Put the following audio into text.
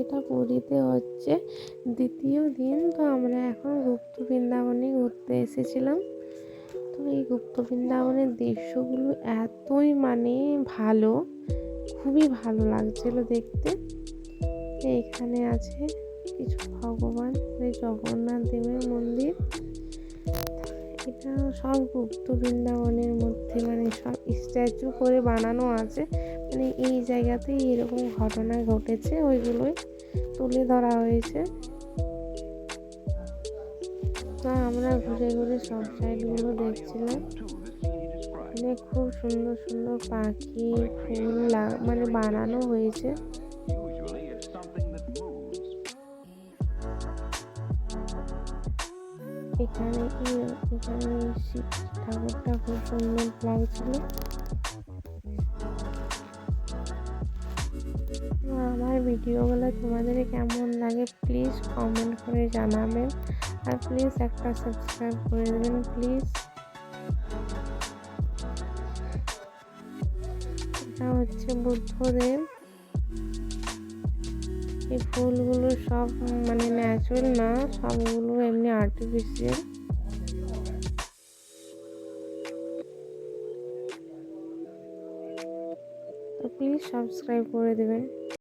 এটা পুরীতে হচ্ছে দ্বিতীয় দিন। তো আমরা এখন গুপ্ত বৃন্দাবনে ঘুরতে এসেছিলাম। তো এই গুপ্ত বৃন্দাবনের দৃশ্যগুলো এতই ভালো, খুবই ভালো লাগছিল দেখতে। এইখানে আছে কিছু ভগবান, এই জগন্নাথ দেবের মন্দির। এটা সব গুপ্ত বৃন্দাবনের মধ্যে সব স্ট্যাচু করে বানানো আছে। এই জায়গাতেই এরকম ঘটনা ঘটেছে, ওইগুলোই তুলে ধরা হয়েছে। তো আমরা ঘুরে ঘুরে সব সাইডগুলো দেখছিলাম। খুব সুন্দর সুন্দর পাখি, ফুল বানানো হয়েছে। এখানে শিব ঠাকুরটা খুব সুন্দর লাগছিল। আমার ভিডিওগুলো তোমাদের কেমন লাগে প্লিজ কমেন্ট করে জানাবেন, আর প্লিজ একটা সাবস্ক্রাইব করে দেবেন প্লিজ। এটা হচ্ছে বুদ্ধদেব। এই ফুলগুলো সব ন্যাচারাল না, সবগুলো এমনি আর্টিফিশিয়াল। তো প্লিজ সাবস্ক্রাইব করে দেবেন।